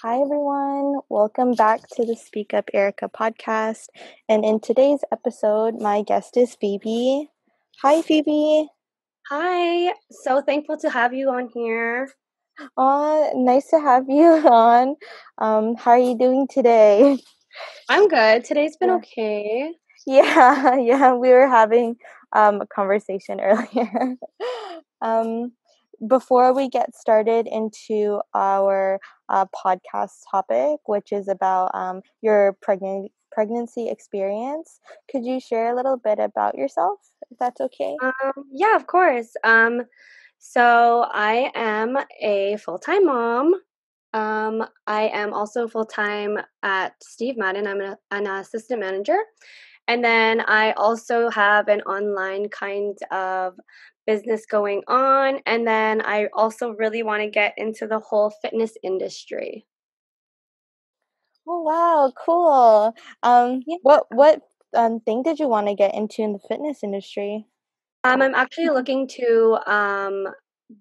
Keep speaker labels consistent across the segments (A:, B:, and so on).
A: Hi, everyone. Welcome back to the Speak Up Erika podcast. And in today's episode, my guest is Phoebe. Hi, Phoebe.
B: Hi, so thankful to have you on here.
A: Nice to have you on. How are you doing today?
B: I'm good. Today's been
A: Yeah,
B: okay.
A: yeah. We were having a conversation earlier. um, Before we get started into our podcast topic, which is about your pregnancy experience, could you share a little bit about yourself, if that's okay?
B: Yeah, of course. So I am a full-time mom. I am also full-time at Steve Madden. I'm an assistant manager. And then I also have an online kind of business going on. And then I also really want to get into the whole fitness industry.
A: Oh wow, cool. What thing did you want to get into in the fitness industry?
B: I'm actually looking to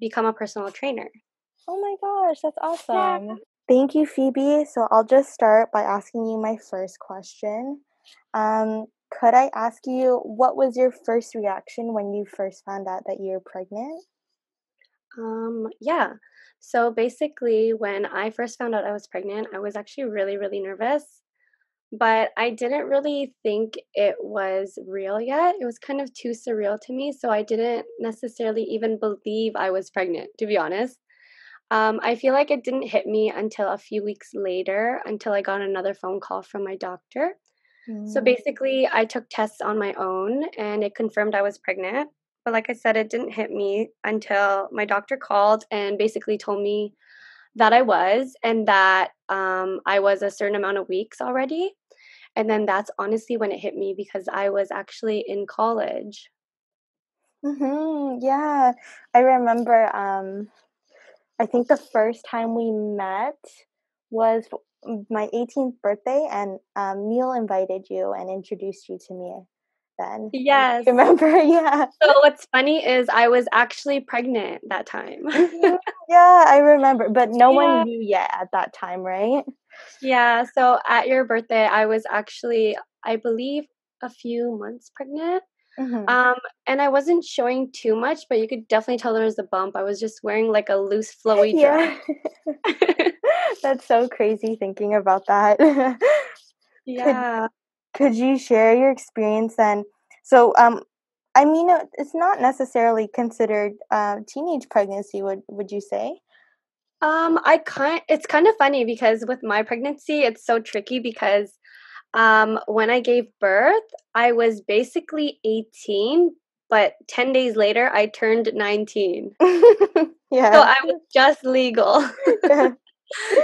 B: become a personal trainer.
A: Oh my gosh, that's
B: Yeah.
A: awesome. Thank you, Phoebe. So I'll just start by asking you my first question. Could I ask you what was your first reaction when you first found out that you're pregnant?
B: Yeah. So basically, when I first found out I was pregnant, I was actually really, really nervous, but I didn't really think it was real yet. It was kind of too surreal to me. So I didn't necessarily even believe I was pregnant, to be honest. I feel like it didn't hit me until a few weeks later, until I got another phone call from my doctor. So
A: Mm.
B: basically, I took tests on my own and it confirmed I was pregnant. But like I said, it didn't hit me until my doctor called and basically told me that I was and that I was a certain amount of weeks already. And then that's honestly when it hit me because I was actually in college.
A: Yeah, I remember. I think the first time we met was my 18th birthday, and Neil invited you and introduced you to me then.
B: Yes.
A: Remember? Yeah.
B: So what's funny is I was actually pregnant that time.
A: Mhm. Yeah, I remember, but no one
B: Yeah.
A: knew yet at that time, right?
B: Yeah. So at your birthday, I was actually, I believe, a few months pregnant.
A: Mhm.
B: Um, and I wasn't showing too much, but you could definitely tell there was a bump. I was just wearing like a loose, flowy dress.
A: Yeah. That's so crazy thinking about that. Could
B: Yeah.
A: could you share your experience then? So, I mean, it's not necessarily considered teenage pregnancy, would you say?
B: It's kind of funny because with my pregnancy, it's so tricky because when I gave birth, I was basically 18, but 10 days later, I turned 19. So
A: Yeah.
B: I was just legal.
A: Yeah.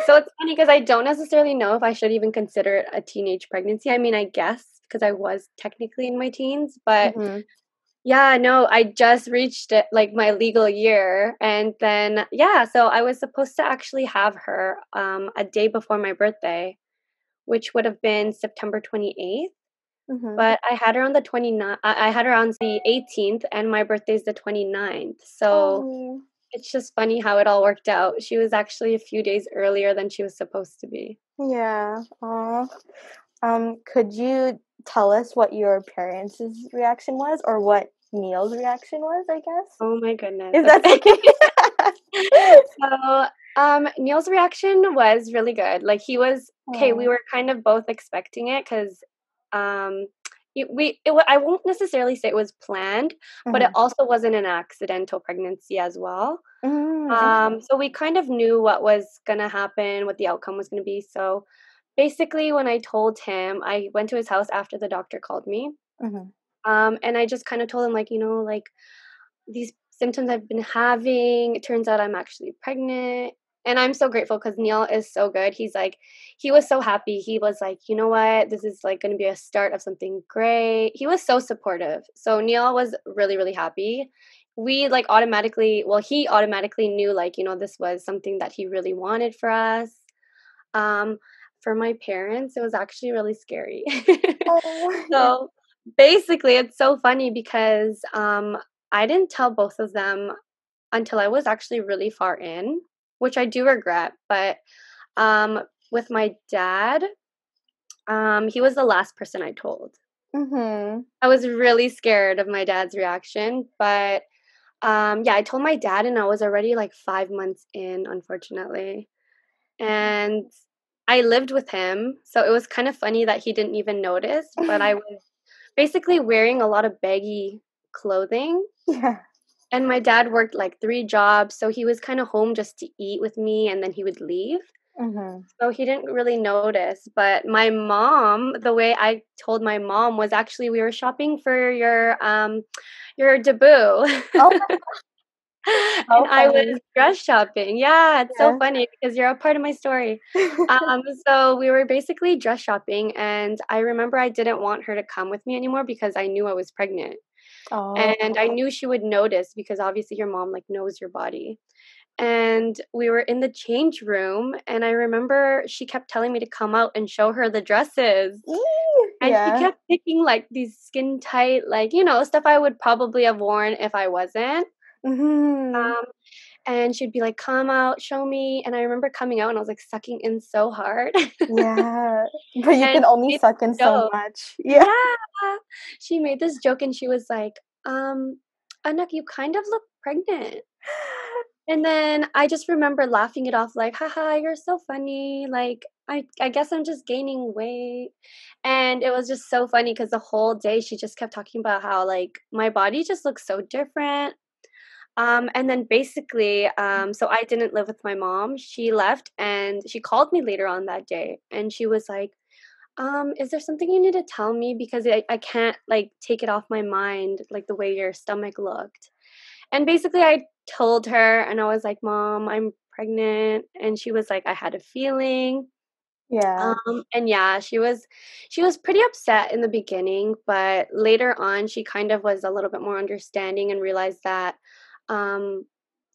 B: So it's funny because I don't necessarily know if I should even consider it a teenage pregnancy. I mean, I guess because I was technically in my teens, but
A: Mhm.
B: yeah, no, I just reached it like my legal year. And then, yeah, so I was supposed to actually have her a day before my birthday, which would have been September 28th.
A: Mhm.
B: But I had her on the 29th, I had her on the 18th, and my birthday's the 29th. So
A: Oh,
B: it's just funny how it all worked out. She was actually a few days earlier than she was supposed to be.
A: yeah. Aw. Could you tell us what your parents' reaction was, or what Neil's reaction was, I guess?
B: Oh my goodness.
A: If that's
B: Okay.
A: okay.
B: So, Neil's reaction was really good. Like he was okay. We
A: Oh.
B: were kind of both expecting it because, um, I won't necessarily say it was planned, but it
A: Mhm.
B: also wasn't an accidental pregnancy as well.
A: Okay.
B: So we kind of knew what was gonna happen, what the outcome was gonna be. So basically, when I told him, I went to his house after the doctor called me.
A: Mhm.
B: And I just kind of told him, like, like these symptoms I've been having. It turns out I'm actually pregnant. And I'm so grateful because Neil is so good. He's like, he was so happy. He was like, you know what? This is like going to be a start of something great. He was so supportive. So Neil was really, really happy. We like automatically, well, he automatically knew like, this was something that he really wanted for us. Um, for my parents, it was actually really scary.
A: Oh, yeah.
B: So basically, it's so funny because I didn't tell both of them until I was actually really far in, which I do regret. But With my dad, he was the last person I told.
A: Mm-hmm.
B: I was really scared of my dad's reaction, but yeah, I told my dad, and I was already like 5 months in, unfortunately. And I lived with him, so it was kind of funny that he didn't even notice, but I was basically wearing a lot of baggy clothing.
A: Yeah.
B: And my dad worked like 3 jobs, so he was kind of home just to eat with me and then he would leave.
A: Mm-hmm.
B: So he didn't really notice. But my mom, the way I told my mom was actually we were shopping for your debut.
A: Oh,
B: And
A: how
B: I was
A: funny.
B: dress shopping. Yeah, it's so
A: Yeah.
B: funny because you're a part of my story. So we were basically dress shopping, and I remember I didn't want her to come with me anymore because I knew I was pregnant.
A: Oh.
B: And I knew she would notice because obviously your mom like knows your body. And we were in the change room, and I remember she kept telling me to come out and show her the dresses. And she
A: Yeah.
B: kept picking like these skin tight, like, stuff I would probably have worn if I wasn't.
A: Mm-hmm.
B: Um, and she'd be like, "Come out, show me." And I remember coming out and I was like sucking in so hard.
A: Yeah. But you
B: And
A: can
B: she
A: only
B: made
A: suck in
B: this
A: so
B: joke.
A: much. Yeah.
B: Yeah. She made this joke and she was like, Anak, you kind of look pregnant. And then I just remember laughing it off like, haha, you're so funny. Like, I guess I'm just gaining weight. And it was just so funny because the whole day she just kept talking about how like my body just looks so different. And then basically, so I didn't live with my mom. She left and she called me later on that day and she was like, is there something you need to tell me? Because I can't like take it off my mind, like the way your stomach looked. And basically, I told her, and I was like, "Mom, I'm pregnant." And she was like, "I had a feeling."
A: Yeah.
B: And yeah, she was pretty upset in the beginning, but later on, she kind of was a little bit more understanding and realized that, um,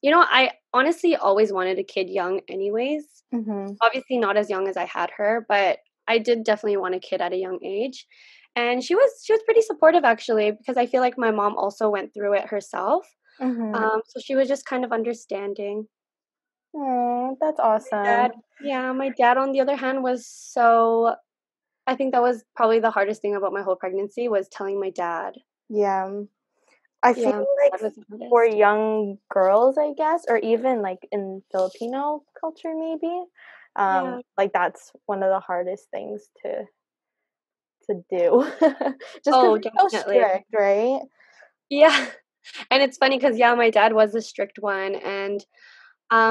B: I honestly always wanted a kid young, anyways.
A: Mm-hmm.
B: Obviously, not as young as I had her, but I did definitely want a kid at a young age. And she was pretty supportive actually, because I feel like my mom also went through it herself.
A: Mm-hmm.
B: So she was just kind of understanding.
A: Oh, that's
B: My dad,
A: awesome.
B: yeah, my dad on the other hand was so I think that was probably the hardest thing about my whole pregnancy was telling my dad.
A: Yeah. I feel
B: Yeah, my
A: like
B: dad was the
A: for
B: hardest.
A: young girls, I guess, or even like in Filipino culture, maybe,
B: Yeah.
A: like that's one of the hardest things to do, just because
B: Oh,
A: they're so
B: definitely.
A: strict, right?
B: Yeah. And it's funny because yeah, my dad was the strict one, and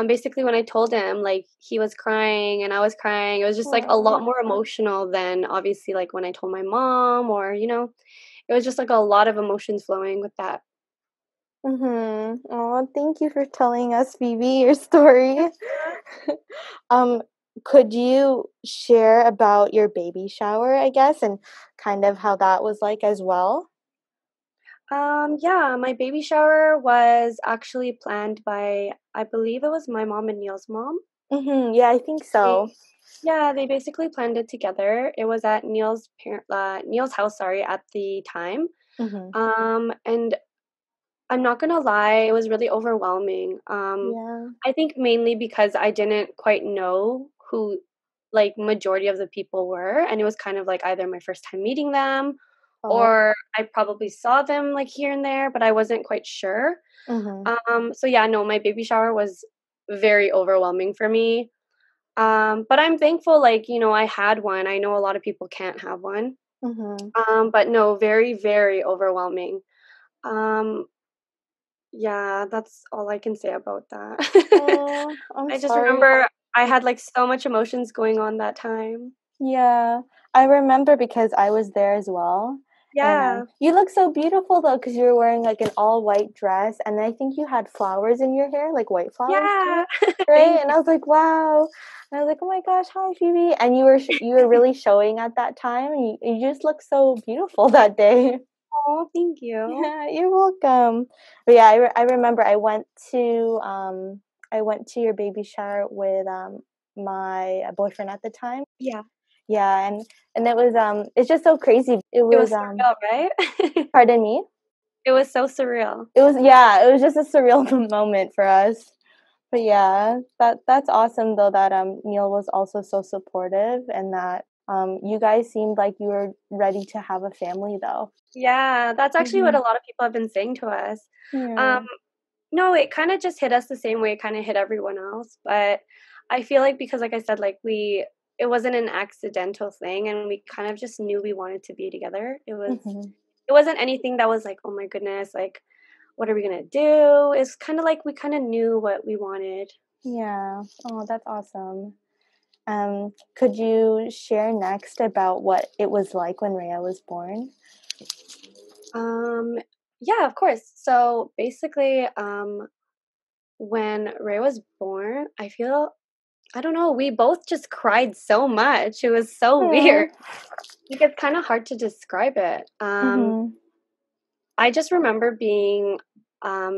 B: basically when I told him, like he was crying and I was crying. It was just like a
A: Aw.
B: lot more emotional than obviously like when I told my mom or it was just like a lot of emotions flowing with that.
A: Mhm. Oh, thank you for telling us, Phoebe, your story. Um, could you share about your baby shower, I guess, and kind of how that was like as well?
B: Yeah, my baby shower was actually planned by, I believe it was my mom and Neil's mom.
A: Mhm. Yeah, I think
B: They,
A: so.
B: yeah, they basically planned it together. It was at Neil's house, sorry, at the time.
A: Mhm.
B: And I'm not gonna lie, it was really overwhelming.
A: Yeah.
B: I think mainly because I didn't quite know who, like, majority of the people were, and it was kind of like either my first time meeting them,
A: Oh.
B: or I probably saw them like here and there, but I wasn't quite sure.
A: Mhm.
B: So yeah, no, my baby shower was very overwhelming for me. But I'm thankful, like, I had one. I know a lot of people can't have one.
A: Mhm.
B: But no, very, very overwhelming. Um, yeah, that's all I can say about that.
A: Oh, I'm
B: I just
A: sorry.
B: remember I had like so much emotions going on that time.
A: Yeah, I remember because I was there as well. And
B: Yeah.
A: you look so beautiful though, because you were wearing like an all white dress, and I think you had flowers in your hair, like white flowers too,
B: Yeah.
A: right?
B: Thank
A: And
B: you.
A: I was like, wow. And I was like, oh my gosh, hi Phoebe. And you were really showing at that time. And you just look so beautiful that day.
B: Oh, thank you.
A: Yeah, you're welcome. But yeah, I remember I went to your baby shower with my boyfriend at the time.
B: Yeah.
A: Yeah, and it was it's just so crazy. It
B: It
A: was
B: was surreal, right?
A: pardon me.
B: It was so surreal.
A: It was, yeah, it was just a surreal moment for us. But yeah, that's awesome though that Neil was also so supportive and that you guys seemed like you were ready to have a family though.
B: Yeah, that's actually what
A: Mm-hmm.
B: a lot of people have been saying to us. Um,
A: Yeah.
B: no, it kind of just hit us the same way it kind of hit everyone else. But I feel like because, like I said, it wasn't an accidental thing, and we kind of just knew we wanted to be together.
A: Mm-hmm.
B: It wasn't anything that was like, oh my goodness, like what are we gonna do? It's kind of like we kind of knew what we wanted.
A: Yeah. Oh, that's awesome. Could you share next about what it was like when Rhea was born?
B: Um, yeah, of course. So basically, when Ray was born, I don't know, we both just cried so much. It was so weird.
A: Oh.
B: Like it's kind of hard to describe it.
A: Mm-hmm.
B: I just remember being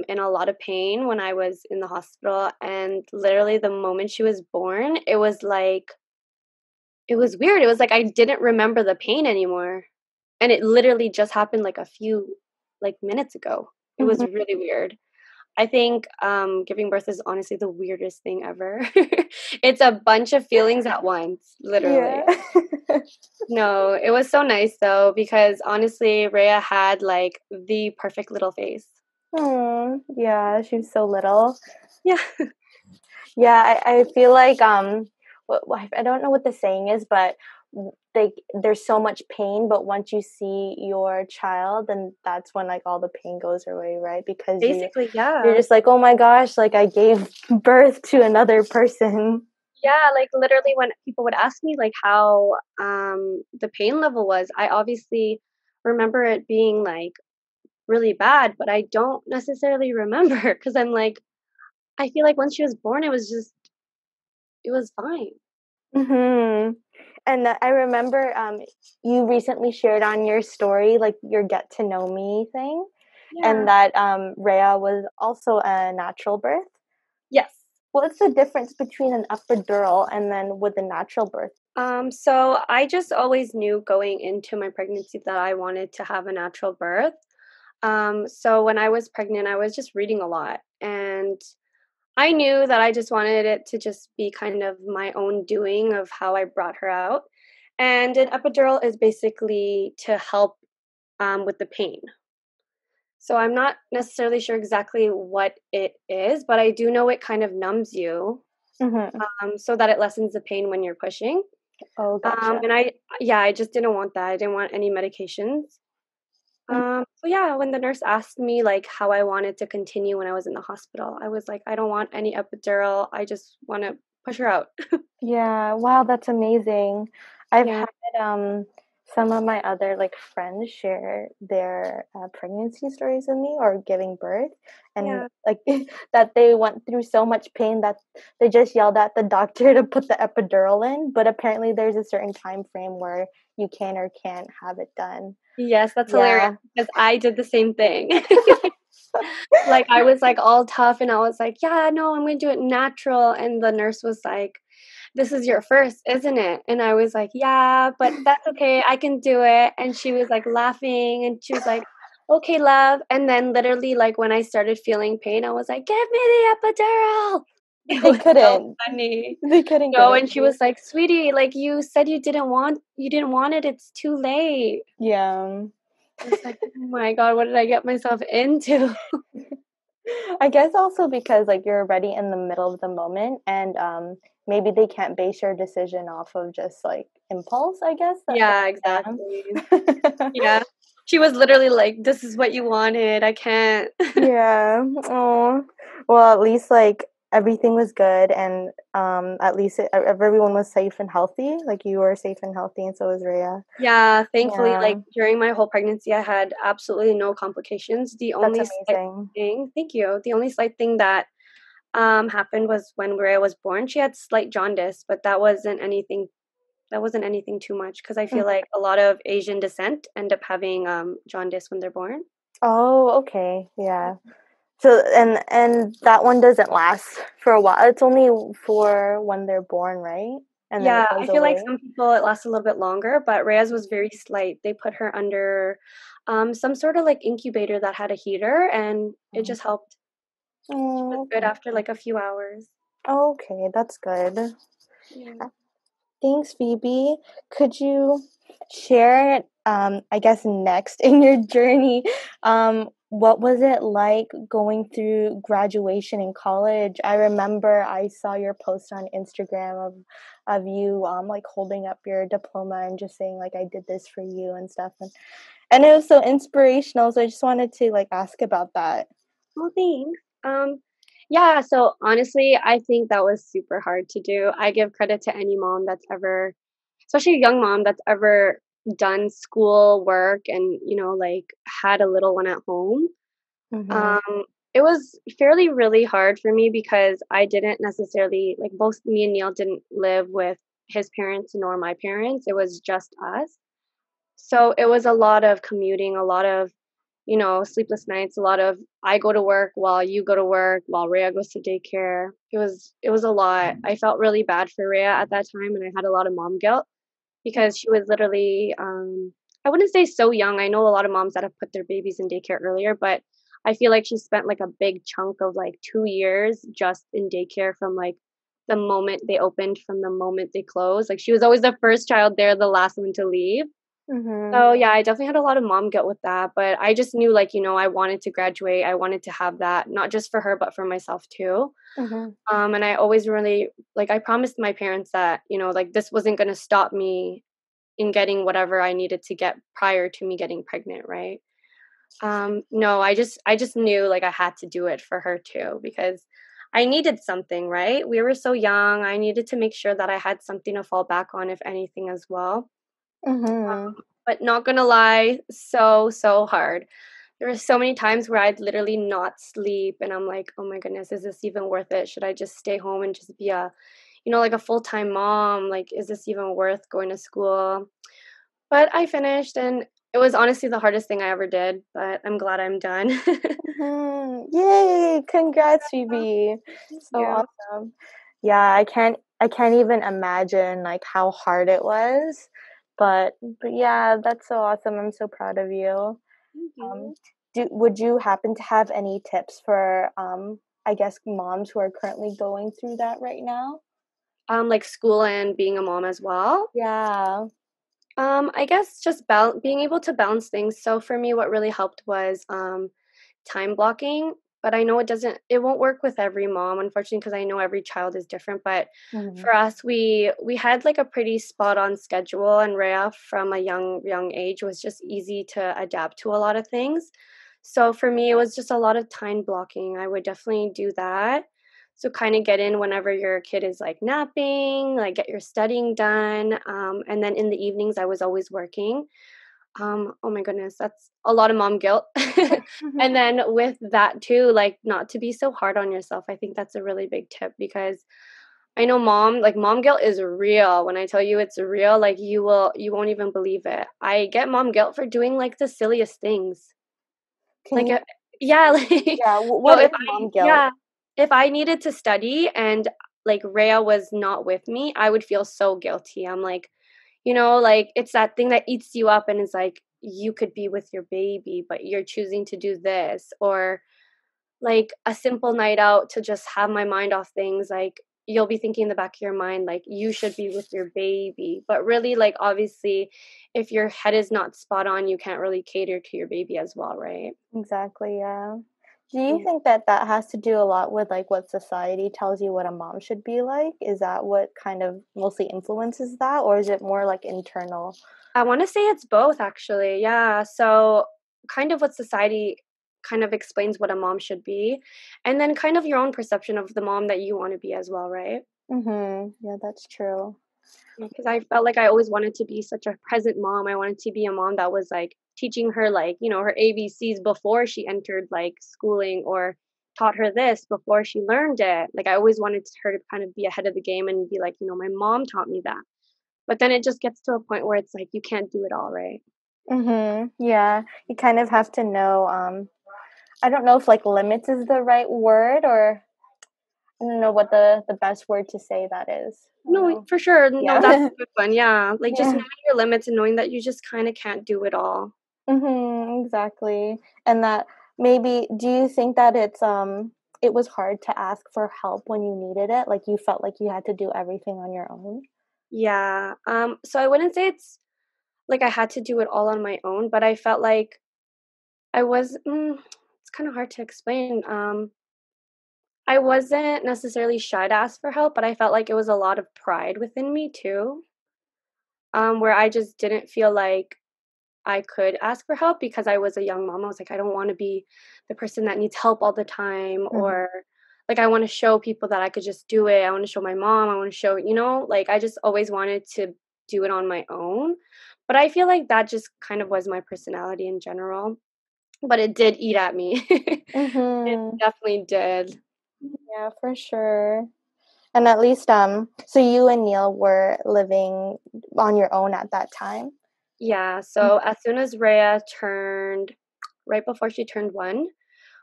B: in a lot of pain when I was in the hospital, and literally the moment she was born, it was weird. It was like I didn't remember the pain anymore, and it literally just happened like a few like minutes ago. It was
A: Mm-hmm.
B: really weird. I think giving birth is honestly the weirdest thing ever. It's a bunch of feelings at once,
A: Yeah.
B: literally. No, it was so nice though because honestly, Rhea had like the perfect little face.
A: Oh, yeah, she was so little.
B: Yeah,
A: Yeah, I feel like I don't know what the saying is, but there's so much pain, but once you see your child, then that's when like all the pain goes away, right? Because
B: basically,
A: you're
B: yeah.
A: just like, oh my gosh, like I gave birth to another person.
B: Yeah, like literally when people would ask me like how the pain level was, I obviously remember it being like really bad, but I don't necessarily remember because I'm like I feel like once she was born it was fine.
A: Mm-hmm. And I remember you recently shared on your story like your get to know me thing, and
B: Yeah.
A: that Rhea was also a natural birth.
B: Yes.
A: What's the difference between an epidural and then with a natural birth?
B: So I just always knew going into my pregnancy that I wanted to have a natural birth. So when I was pregnant, I was just reading a lot and I knew that I just wanted it to just be kind of my own doing of how I brought her out. And an epidural is basically to help with the pain. So I'm not necessarily sure exactly what it is, but I do know it kind of numbs you
A: Mm-hmm.
B: so that it lessens the pain when you're pushing.
A: Oh, gotcha.
B: And I just didn't want that. I didn't want any medications. So yeah, when the nurse asked me like how I wanted to continue when I was in the hospital, I was like, I don't want any epidural. I just want to push her out.
A: Yeah, wow, that's amazing. I've
B: Yeah,
A: had some of my other like friends share their pregnancy stories with me or giving birth, and
B: yeah.
A: like that they went through so much pain that they just yelled at the doctor to put the epidural in, but apparently there's a certain time frame where you can or can't have it done.
B: Yes, that's hilarious
A: Yeah.
B: because I did the same thing. Like I was like all tough and I was like, yeah, no, I'm going to do it natural. And the nurse was like, this is your first, isn't it? And I was like, yeah, but that's okay. I can do it. And she was like laughing and she was like, okay, love. And then literally like when I started feeling pain, I was like, give me the epidural.
A: But
B: It
A: they
B: was so
A: couldn't.
B: funny.
A: They couldn't give
B: No,
A: it
B: and
A: to
B: she
A: you.
B: was like, sweetie, like you said you didn't want it. It's too late.
A: Yeah.
B: I was like, oh my God, what did I get myself into?
A: I guess also because like you're already in the middle of the moment and maybe they can't base your decision off of just like impulse, I guess.
B: Yeah, exactly. Yeah. She was literally like, this is what you wanted. I can't.
A: Yeah. Oh. Well, at least like everything was good and at least everyone was safe and healthy. Like you were safe and healthy and so was Rhea.
B: Yeah, thankfully,
A: Yeah.
B: like during my whole pregnancy, I had absolutely no complications. The
A: That's
B: only slight
A: amazing.
B: thing, thank you. The only slight thing that happened was when Rhea was born. She had slight jaundice, but that wasn't anything. That wasn't anything too much because I feel
A: Mhm.
B: like a lot of Asian descent end up having jaundice when they're born.
A: Oh, okay. Yeah. So and that one doesn't last for a while. It's only for when they're born, right? And then
B: Yeah,
A: it
B: I
A: goes
B: feel like
A: away.
B: some people it lasts a little bit longer, but Rhea's was very slight. They put her under some sort of like incubator that had a heater and it
A: Mhm.
B: just helped. She was good
A: Okay.
B: after like a few hours.
A: Okay, that's good.
B: Yeah.
A: Thanks, Phoebe. Could you share, I guess, next in your journey, what was it like going through graduation in college? I remember I saw your post on Instagram of you like holding up your diploma and just saying like I did this for you and stuff, and it was so inspirational. So I just wanted to like ask about that.
B: Well, thanks. Yeah, so honestly, I think that was super hard to do. I give credit to any mom that's ever, especially a young mom that's ever done school work and, like had a little one at home.
A: Mm-hmm.
B: Um, it was fairly really hard for me because I didn't necessarily, like, both me and Neil didn't live with his parents nor my parents. It was just us. So it was a lot of commuting, a lot of, sleepless nights, a lot of I go to work while you go to work, while Rhea goes to daycare. It was a lot. I felt really bad for Rhea at that time and I had a lot of mom guilt because she was literally I wouldn't say so young. I know a lot of moms that have put their babies in daycare earlier, but I feel like she spent like a big chunk of like 2 years just in daycare from like the moment they opened from the moment they closed. Like she was always the first child there, the last one to leave.
A: Mm-hmm.
B: So yeah, I definitely had a lot of mom guilt with that, but I just knew like, I wanted to graduate. I wanted to have that not just for her but for myself too.
A: Mm-hmm.
B: And I always really like I promised my parents that, like this wasn't going to stop me in getting whatever I needed to get prior to me getting pregnant, right? No, I just knew like I had to do it for her too because I needed something, right? We were so young. I needed to make sure that I had something to fall back on if anything as well.
A: Mm-hmm.
B: But not gonna lie, so hard. There were so many times where I'd literally not sleep and I'm like, "Oh my goodness, is this even worth it? Should I just stay home and just be a, like a full-time mom? Like, is this even worth going to school?" But I finished and it was honestly the hardest thing I ever did, but I'm glad I'm done.
A: Mhm. Yay! Congrats, Phoebe.
B: Thank
A: So
B: you.
A: awesome. Yeah, I can't even imagine like how hard it was. But yeah, that's so awesome. I'm so proud of you.
B: Thank
A: Um
B: you.
A: would you happen to have any tips for I guess moms who are currently going through that right now?
B: Like school and being a mom as well.
A: Yeah.
B: I guess just being able to balance things. So for me, what really helped was time blocking. But I know it won't work with every mom, unfortunately, because I know every child is different. But
A: Mhm.
B: for us, we had like a pretty spot on schedule, and Rhea from a young age was just easy to adapt to a lot of things. So for me, it was just a lot of time blocking. I would definitely do that. So kind of get in whenever your kid is like napping, like get your studying done. And then in the evenings, I was always working. Oh my goodness, that's a lot of mom guilt. And then with that too, like not to be so hard on yourself. I think that's a really big tip because I know mom guilt is real. When I tell you it's real, like you won't even believe it. I get mom guilt for doing like the silliest things.
A: Can
B: Like,
A: you
B: yeah,
A: explain?
B: like,
A: Yeah, what is mom guilt?
B: yeah, if I needed to study and like Rhea was not with me, I would feel so guilty. I'm like, like it's that thing that eats you up and is like, you could be with your baby, but you're choosing to do this. Or like a simple night out to just have my mind off things. Like, you'll be thinking in the back of your mind, like, you should be with your baby. But really, like, obviously, if your head is not spot on, you can't really cater to your baby as well, right?
A: Exactly, yeah. Do you think that that has to do a lot with like what society tells you what a mom should be like? Is that what kind of mostly influences that, or is it more like internal?
B: I want to say it's both, actually. Yeah. So, kind of what society kind of explains what a mom should be, and then kind of your own perception of the mom that you want to be as well, right?
A: Mhm. Yeah, that's true.
B: Because I felt like I always wanted to be such a present mom. I wanted to be a mom that was like teaching her, like, her ABCs before she entered like schooling, or taught her this before she learned it. Like, I always wanted her to kind of be ahead of the game and be like, my mom taught me that. But then it just gets to a point where it's like you can't do it all, right?
A: Mhm. Yeah, you kind of have to know I don't know if like limits is the right word, or I don't know what the best word to say that is. I don't
B: No,
A: know.
B: for sure. No, that's
A: Yeah.
B: a good one. Yeah. Like just
A: Yeah.
B: knowing your limits and knowing that you just kind of can't do it all.
A: Exactly. And that maybe do you think that it's it was hard to ask for help when you needed it? Like you felt like you had to do everything on your own?
B: Yeah. So I wouldn't say it's like I had to do it all on my own, but I felt like I was it's kind of hard to explain. I wasn't necessarily shy to ask for help, but I felt like it was a lot of pride within me too. Where I just didn't feel like I could ask for help because I was a young mom. I was like, I don't want to be the person that needs help all the time,
A: Mhm.
B: or like I want to show people that I could just do it. I want to show my mom. I want to show, like I just always wanted to do it on my own. But I feel like that just kind of was my personality in general. But it did eat at me. It
A: Mhm.
B: definitely did.
A: Yeah, for sure. And at least so you and Neil were living on your own at that time?
B: Yeah. So as soon as Rhea turned, right before she turned 1,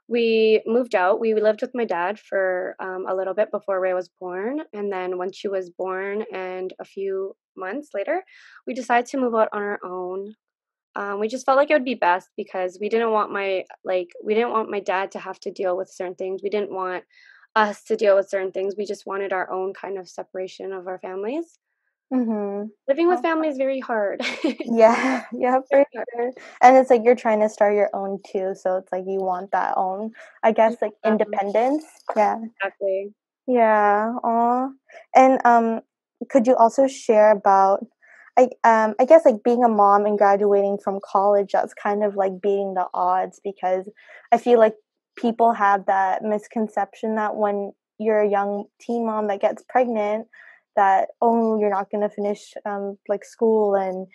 B: we moved out. We lived with my dad for a little bit before Ray was born. And then when she was born and a few months later, we decided to move out on our own. We just felt like it would be best because we didn't want my dad to have to deal with certain things. We didn't want us to deal with certain things. We just wanted our own kind of separation of our families.
A: Mhm.
B: Living with
A: Oh,
B: family is very hard.
A: yeah, yeah,
B: Very
A: for
B: hard.
A: sure. And it's like you're trying to start your own too, so it's like you want that own, I guess, like
B: Yeah,
A: independence. Yeah.
B: exactly.
A: Yeah. Aw. And could you also share about I guess like being a mom and graduating from college, that's kind of like beating the odds because I feel like people have that misconception that when you're a young teen mom that gets pregnant, that oh you're not gonna finish like school and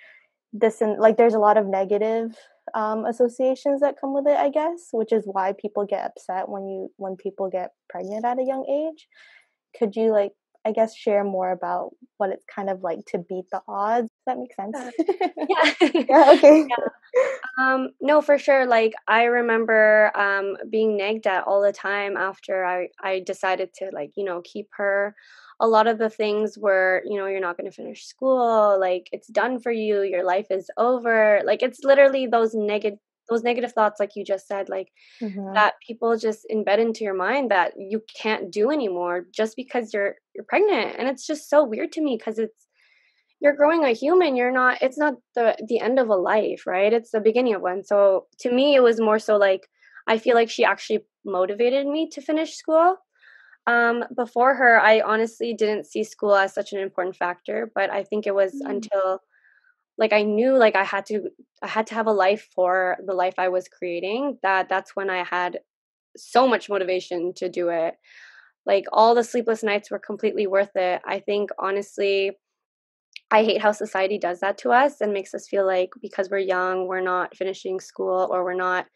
A: this and like there's a lot of negative associations that come with it, I guess, which is why people get upset when people get pregnant at a young age. Could you like I guess share more about what it's kind of like to beat the odds? Does that make sense?
B: Yeah.
A: Yeah, okay.
B: No, for sure. Like I remember being nagged at all the time after I decided to keep her. A lot of the things were, you're not going to finish school, like it's done for you, your life is over. Like it's literally those negative thoughts like you just said, like
A: Mhm.
B: that people just embed into your mind that you can't do anymore just because you're pregnant. And it's just so weird to me because you're growing a human. It's not the end of a life, right? It's the beginning of one. So to me it was more so like I feel like she actually motivated me to finish school. Before her, I honestly didn't see school as such an important factor, but I think it was
A: Mm.
B: until like I knew like I had to have a life for the life I was creating, that's when I had so much motivation to do it. Like all the sleepless nights were completely worth it. I think honestly I hate how society does that to us and makes us feel like because we're young, we're not finishing school or we're not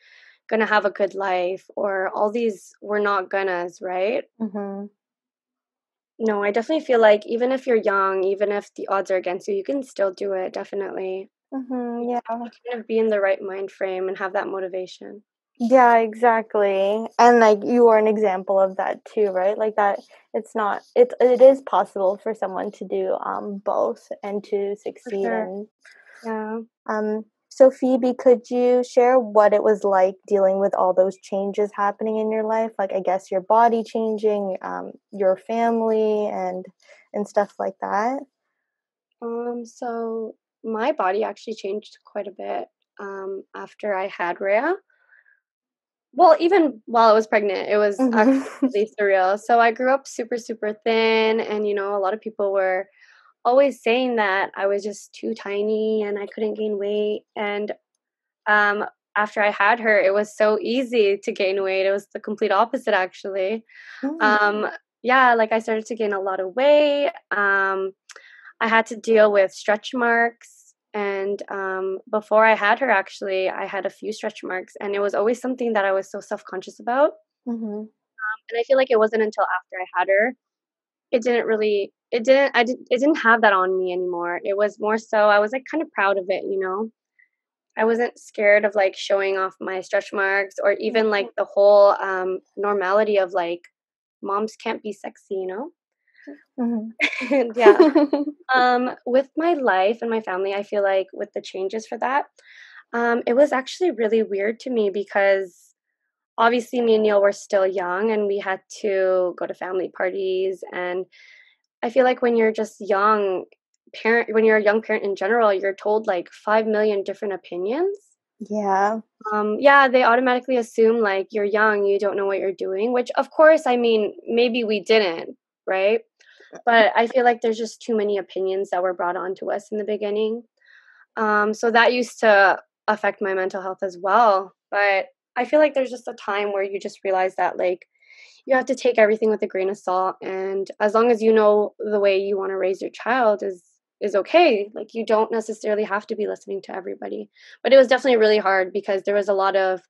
B: going to have a good life or all these we're not gonnas, right?
A: Mhm.
B: No, I definitely feel like even if you're young, even if the odds are against you, you can still do it, definitely.
A: Mhm.
B: You just have
A: Yeah.
B: to kind of be in the right mind frame and have that motivation.
A: Yeah, exactly. And like you are an example of that too, right? Like that it is possible for someone to do both and to
B: For
A: succeed
B: sure.
A: and
B: Yeah.
A: so Phoebe, could you share what it was like dealing with all those changes happening in your life? Like I guess your body changing, your family and stuff like that?
B: So my body actually changed quite a bit after I had Rhea. Well, even while I was pregnant, it was actually
A: Mhm.
B: really surreal. So I grew up super, super thin, and a lot of people were always saying that I was just too tiny and I couldn't gain weight. And um, after I had her, it was so easy to gain weight. It was the complete opposite, actually.
A: Mm,
B: Um, yeah, like I started to gain a lot of weight. I had to deal with stretch marks. And before I had her, actually, I had a few stretch marks, and it was always something that I was so self conscious about.
A: mhm,
B: And I feel like it wasn't until after I had her, it didn't have that on me anymore. It was more so I was like kind of proud of it. I wasn't scared of like showing off my stretch marks or
A: yeah,
B: even like the whole normality of like moms can't be sexy.
A: mhm.
B: And yeah. With my life and my family, I feel like with the changes for that, it was actually really weird to me because obviously me and Neil were still young and we had to go to family parties. And I feel like when you're just when you're a young parent in general, you're told like 5 million different opinions.
A: Yeah.
B: Yeah, they automatically assume like you're young, you don't know what you're doing, which of course, I mean, maybe we didn't, right? But I feel like there's just too many opinions that were brought on to us in the beginning. So that used to affect my mental health as well. But I feel like there's just a time where you just realize that like you have to take everything with a grain of salt, and as long as you know the way you want to raise your child is okay. Like you don't necessarily have to be listening to everybody. But it was definitely really hard because there was a lot of,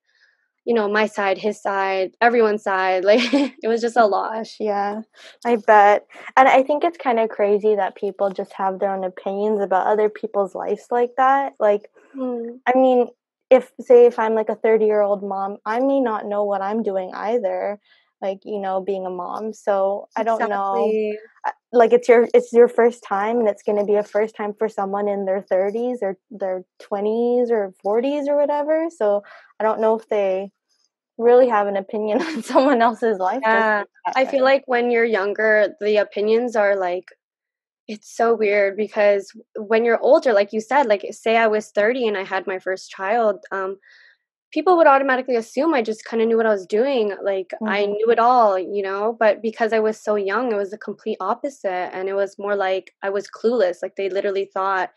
B: my side, his side, everyone's side. Like it was just a lot.
A: Gosh, yeah, I bet. And I think it's kind of crazy that people just have their own opinions about other people's lives like that. Like,
B: Mm,
A: I mean, if I'm like a 30-year-old mom, I may not know what I'm doing either, like, being a mom. So I don't know.
B: exactly.
A: Like it's your first time, and it's going to be a first time for someone in their 30s or their 20s or 40s or whatever. So I don't know if they really have an opinion on someone else's life just
B: Yeah.
A: like that,
B: I feel
A: right?
B: like when you're younger, the opinions are like, it's so weird because when you're older, like you said, like say I was 30 and I had my first child, people would automatically assume I just kind of knew what I was doing. Like I
A: Mhm.
B: knew it all, but because I was so young, it was the complete opposite. And it was more like I was clueless. Like they literally thought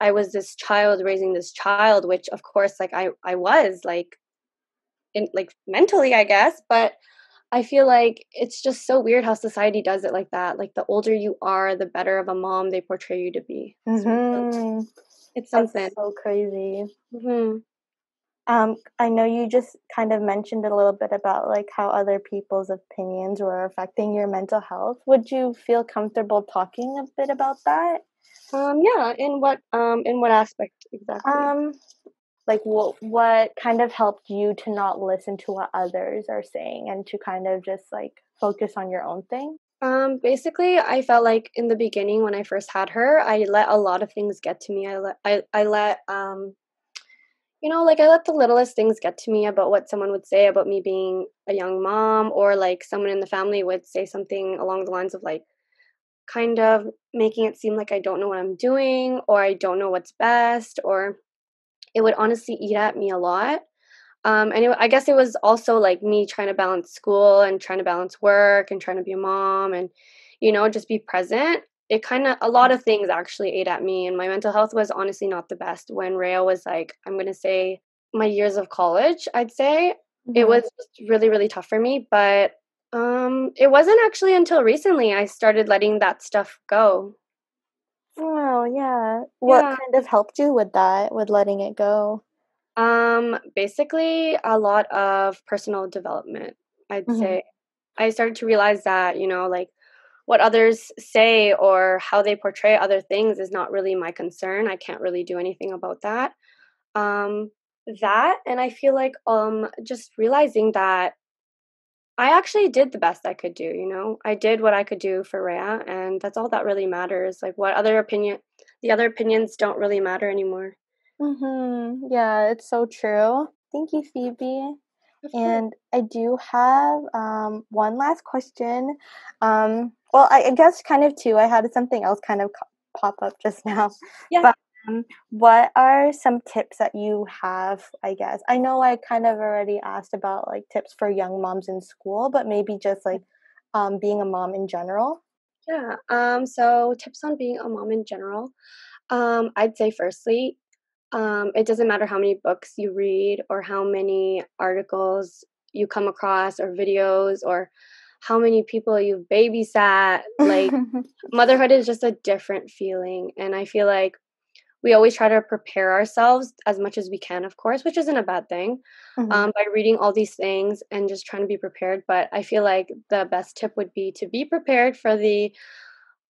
B: I was this child raising this child, which of course, like I was like like mentally, I guess. But I feel like it's just so weird how society does it like that. Like the older you are, the better of a mom they portray you to be. So
A: Mhm.
B: it's something.
A: That's so crazy.
B: Hmm.
A: I know you just kind of mentioned a little bit about like how other people's opinions were affecting your mental health. Would you feel comfortable talking a bit about that?
B: Yeah. In what aspect exactly?
A: Um, like what kind of helped you to not listen to what others are saying and to kind of just like focus on your own thing?
B: Basically, I felt like in the beginning when I first had her, I let a lot of things get to me. I let like I let the littlest things get to me about what someone would say about me being a young mom, or like someone in the family would say something along the lines of like kind of making it seem like I don't know what I'm doing or I don't know what's best, or it would honestly eat at me a lot. And I guess it was also like me trying to balance school and trying to balance work and trying to be a mom and, just be present. It kind of, a lot of things actually ate at me. And my mental health was honestly not the best when Rhea was like, I'm going to say my years of college, I'd say. It
A: Mm-hmm.
B: was just really, really tough for me. But it wasn't actually until recently I started letting that stuff go.
A: Oh, yeah. What
B: Yeah.
A: kind of helped you with that, with letting it go?
B: Basically a lot of personal development, I'd
A: Mm-hmm.
B: say. I started to realize that, like what others say or how they portray other things is not really my concern. I can't really do anything about that. Um, that and I feel like just realizing that I actually did the best I could do, I did what I could do for Rhea, and that's all that really matters. Like the other opinions don't really matter anymore.
A: Mm-hmm. Yeah, it's so true. Thank you, Phoebe.
B: Of course.
A: And I do have one last question. Well, I guess kind of two. I had something else kind of pop up just now.
B: Yeah.
A: But what are some tips that you have, I guess? I know I kind of already asked about like tips for young moms in school, but maybe just like being a mom in general.
B: Yeah. So tips on being a mom in general. I'd say firstly, it doesn't matter how many books you read or how many articles you come across or videos or how many people you've babysat. Like motherhood is just a different feeling. And I feel like we always try to prepare ourselves as much as we can, of course, which isn't a bad thing,
A: Hmm.
B: by reading all these things and just trying to be prepared. But I feel like the best tip would be to be prepared for the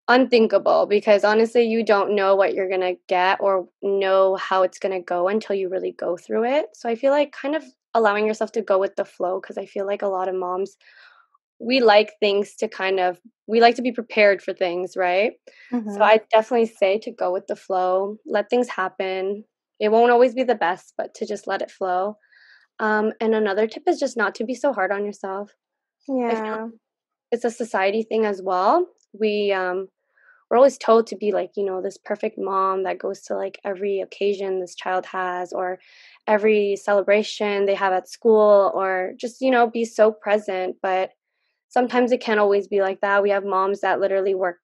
B: unthinkable, because honestly, you don't know what you're going to get or know how it's going to go until you really go through it. So I feel like kind of allowing yourself to go with the flow, because I feel like a lot of moms, we like things to we like to be prepared for things, right? So
A: Hmm.
B: I definitely say to go with the flow, let things happen. It won't always be the best, but to just let it flow. And another tip is just not to be so hard on yourself. I feel
A: Yeah.
B: it's a society thing as well. We're always told to be like, this perfect mom that goes to like every occasion this child has, or every celebration they have at school, or just, be so present. But sometimes it can't always be like that. We have moms that literally work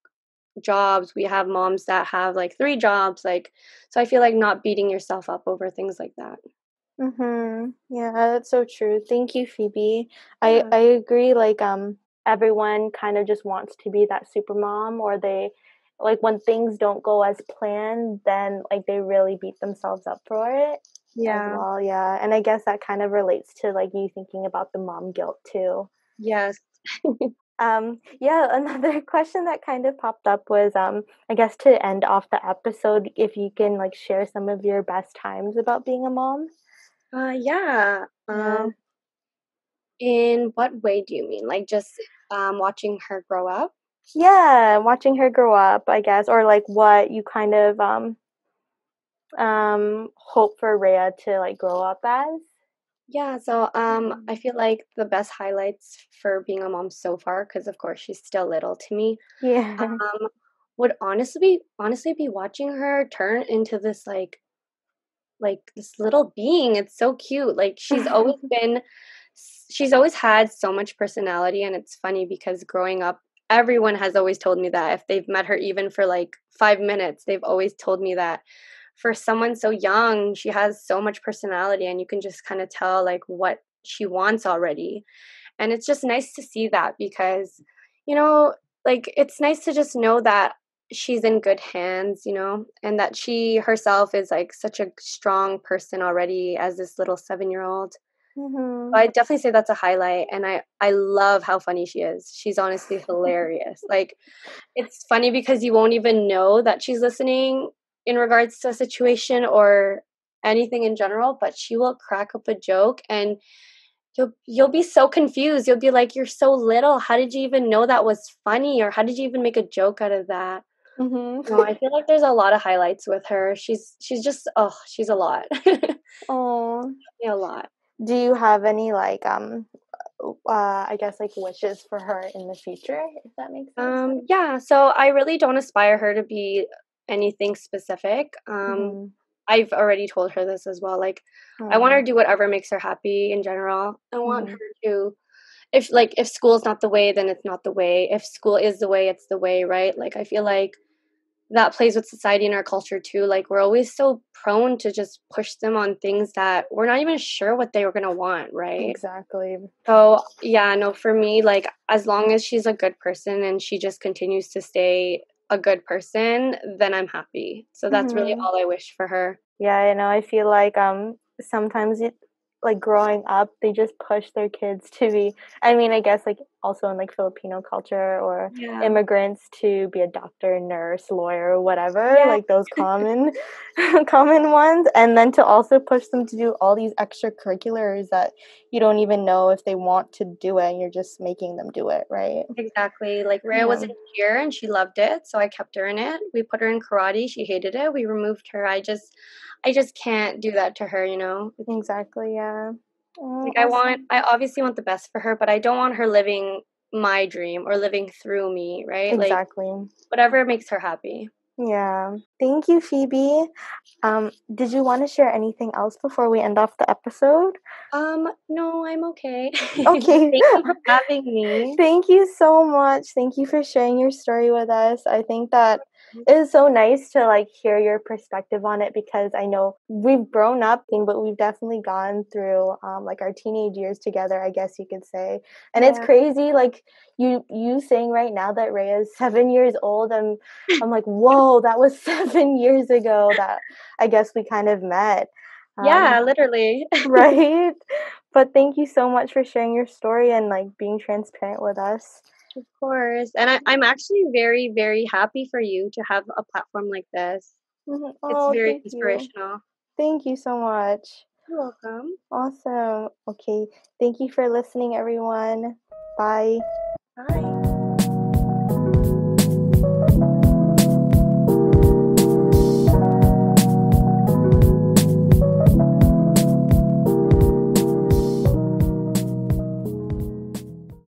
B: jobs. We have moms that have like three jobs. Like, so I feel like not beating yourself up over things like that.
A: Yeah, that's so true. Thank you, Phoebe. I
B: Yeah.
A: I agree, like, everyone kind of just wants to be that super mom, or they like, when things don't go as planned, then, like, they really beat themselves up for it as
B: Yeah.
A: well, yeah, and I guess that kind of relates to, like, you thinking about the mom guilt too.
B: Yes.
A: Yeah, another question that kind of popped up was, I guess to end off the episode, if you can, like, share some of your best times about being a mom?
B: Yeah.
A: Yeah.
B: In what way do you mean? Like just watching her grow up?
A: Yeah, watching her grow up, I guess, or like what you kind of hope for Rhea to like grow up as.
B: Yeah, so
A: Mhm.
B: I feel like the best highlights for being a mom so far, because of course she's still little to me,
A: Yeah.
B: um, would honestly be watching her turn into this like this little being. It's so cute. Like she's always had so much personality, and it's funny because growing up, everyone has always told me that if they've met her even for like 5 minutes, they've always told me that for someone so young, she has so much personality, and you can just kind of tell like what she wants already. And it's just nice to see that because, you know, like it's nice to just know that she's in good hands, and that she herself is like such a strong person already as this little 7-year old.
A: Mhm.
B: I definitely say that's a highlight, and I love how funny she is. She's honestly hilarious. Like it's funny because you won't even know that she's listening in regards to a situation or anything in general, but she will crack up a joke, and you'll be so confused. You'll be like, "You're so little. How did you even know that was funny, or how did you even make a joke out of that?"
A: Mhm.
B: No, I feel like there's a lot of highlights with her. She's just she's a lot.
A: Oh.
B: Yeah, a lot.
A: Do you have any like I guess like wishes for her in the future, if that makes sense?
B: Yeah, so I really don't aspire her to be anything specific.
A: Mhm.
B: I've already told her this as well. Like, I want her
A: Oh.
B: to do whatever makes her happy in general. I want
A: Mhm.
B: her to, if school's not the way, then it's not the way. If school is the way, it's the way, right? Like, I feel like that plays with society and our culture too. Like, we're always so prone to just push them on things that we're not even sure what they were gonna want, right?
A: Exactly.
B: So, yeah, no, for me, like, as long as she's a good person and she just continues to stay a good person, then I'm happy. So that's really
A: Mhm.
B: all I wish for her.
A: Yeah, I feel like sometimes it like growing up they just push their kids to be, I mean, I guess like also in like Filipino culture or
B: Yeah.
A: immigrants, to be a doctor, nurse, lawyer, whatever,
B: Yeah,
A: like those common common ones, and then to also push them to do all these extracurriculars that you don't even know if they want to do it and you're just making them do it, right?
B: exactly. Like, Rhea was
A: Yeah.
B: in cheer and she loved it, so I kept her in it. We put her in karate, she hated it. We removed her. I just can't do that to her.
A: Exactly, yeah. Oh,
B: Like
A: awesome.
B: I obviously want the best for her, but I don't want her living my dream or living through me, right? Like
A: Exactly.
B: whatever makes her happy.
A: Yeah. Thank you, Phoebe. Did you want to share anything else before we end off the episode?
B: No, I'm okay.
A: Okay.
B: Thank you for having me.
A: Thank you so much. Thank you for sharing your story with us. I think that it is so nice to like hear your perspective on it, because I know we've grown up, but we've definitely gone through like our teenage years together, I guess you could say. And it's
B: Yeah.
A: crazy, like you saying right now that Rhea is 7 years old. I'm like, whoa, that was 7 years ago that I guess we kind of met.
B: Yeah,
A: Um,
B: literally.
A: right? But thank you so much for sharing your story and like being transparent with us.
B: Of course. And I'm actually very, very happy for you to have a platform like this.
A: Mhm.
B: It's
A: Oh,
B: very
A: thank you.
B: inspirational.
A: Thank you so much.
B: You're welcome.
A: Awesome. Okay. Thank you for listening, everyone. Bye.
B: Bye.